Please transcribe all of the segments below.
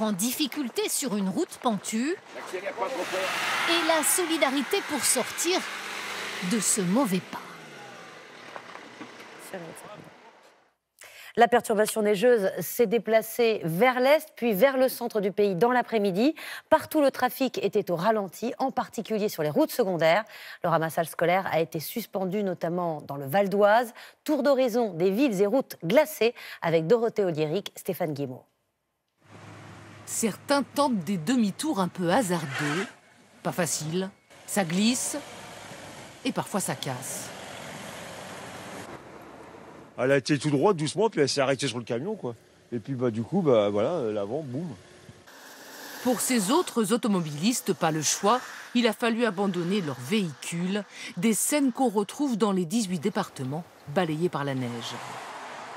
voiture en difficulté sur une route pentue et la solidarité pour sortir de ce mauvais pas. La perturbation neigeuse s'est déplacée vers l'est, puis vers le centre du pays dans l'après-midi. Partout, le trafic était au ralenti, en particulier sur les routes secondaires. Le ramassage scolaire a été suspendu, notamment dans le Val d'Oise. Tour d'horizon des villes et routes glacées avec Dorothée Oliéric, Stéphane Guimau. Certains tentent des demi-tours un peu hasardeux. Pas facile, ça glisse et parfois ça casse. Elle a été tout droite, doucement, puis elle s'est arrêtée sur le camion, quoi. Et puis, du coup, voilà, l'avant, boum. Pour ces autres automobilistes, pas le choix, il a fallu abandonner leur véhicule. Des scènes qu'on retrouve dans les 18 départements balayés par la neige.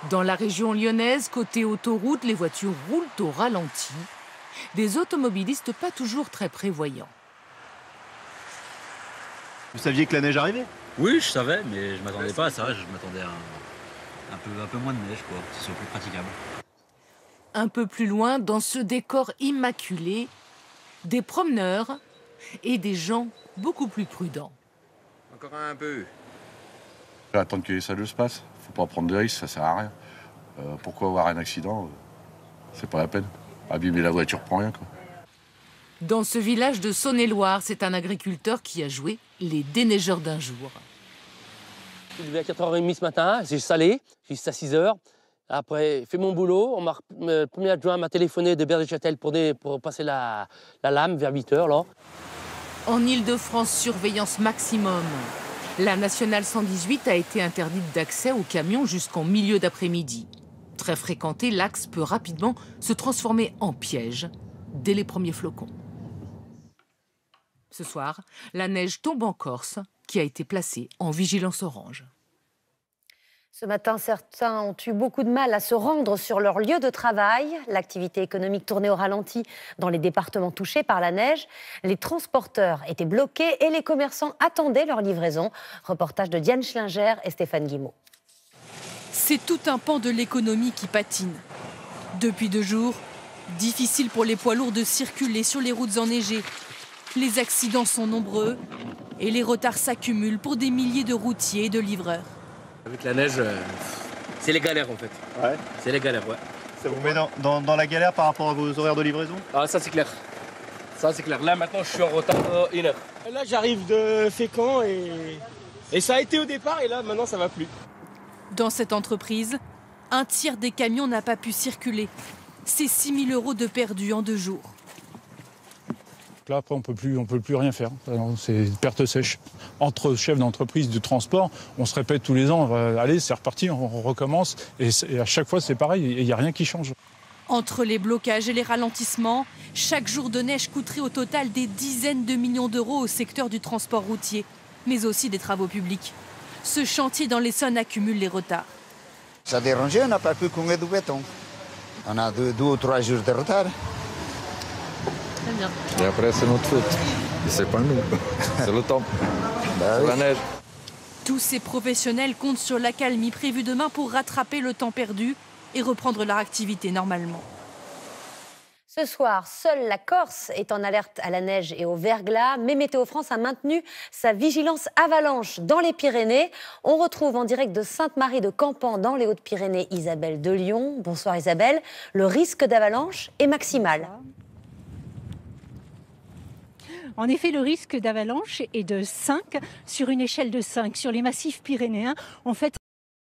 Dans la région lyonnaise, côté autoroute, les voitures roulent au ralenti. Des automobilistes pas toujours très prévoyants. Vous saviez que la neige arrivait? Oui, je savais, mais je m'attendais pas à ça. Je m'attendais à un peu moins de neige, quoi. Que ce soit plus praticable. Un peu plus loin, dans ce décor immaculé, des promeneurs et des gens beaucoup plus prudents. Encore un peu. Attendre que ça se passe. Faut pas prendre de risques, ça sert à rien. Pourquoi avoir un accident? C'est pas la peine. Abîmer la voiture pour rien, quoi. Dans ce village de Saône-et-Loire, c'est un agriculteur qui a joué les déneigeurs d'un jour. Je suis levé à 4h30 ce matin, j'ai salé jusqu'à 6h. Après, j'ai fait mon boulot. Le premier adjoint m'a téléphoné de Berry-Châtel pour passer la lame vers 8h. Là. En Île-de-France, surveillance maximum. La nationale 118 a été interdite d'accès aux camions jusqu'en milieu d'après-midi. Très fréquenté, l'axe peut rapidement se transformer en piège dès les premiers flocons. Ce soir, la neige tombe en Corse, qui a été placée en vigilance orange. Ce matin, certains ont eu beaucoup de mal à se rendre sur leur lieu de travail. L'activité économique tournait au ralenti dans les départements touchés par la neige. Les transporteurs étaient bloqués et les commerçants attendaient leur livraison. Reportage de Diane Schlinger et Stéphane Guimau. C'est tout un pan de l'économie qui patine. Depuis 2 jours, difficile pour les poids lourds de circuler sur les routes enneigées. Les accidents sont nombreux et les retards s'accumulent pour des milliers de routiers et de livreurs. Avec la neige, c'est les galères en fait. Ouais. C'est les galères, ouais. Ça vous met dans la galère par rapport à vos horaires de livraison? Ah, ça c'est clair. Ça c'est clair. Là maintenant, je suis en retard 1 heure. Là, j'arrive de Fécamp et ça a été au départ et là, maintenant, ça va plus. Dans cette entreprise, un tiers des camions n'a pas pu circuler. C'est 6 000 € de perdus en 2 jours. Là, après, on peut plus rien faire. C'est perte sèche. Entre chefs d'entreprise de transport, on se répète tous les ans, allez, c'est reparti, on recommence. Et à chaque fois, c'est pareil, il n'y a rien qui change. Entre les blocages et les ralentissements, chaque jour de neige coûterait au total des dizaines de millions d'euros au secteur du transport routier, mais aussi des travaux publics. Ce chantier dans l'Essonne accumule les retards. Ça a dérangé, on n'a pas pu couler du béton. On a 2 ou 3 jours de retard. Très bien. Et après, c'est notre faute. Et c'est pas nous, c'est le temps, c'est la neige. Tous ces professionnels comptent sur l'accalmie prévue demain pour rattraper le temps perdu et reprendre leur activité normalement. Ce soir, seule la Corse est en alerte à la neige et au verglas, mais Météo France a maintenu sa vigilance avalanche dans les Pyrénées. On retrouve en direct de Sainte-Marie de Campan dans les Hautes-Pyrénées Isabelle de Lyon. Bonsoir Isabelle. Le risque d'avalanche est maximal. En effet, le risque d'avalanche est de 5 sur une échelle de 5 sur les massifs pyrénéens. En fait,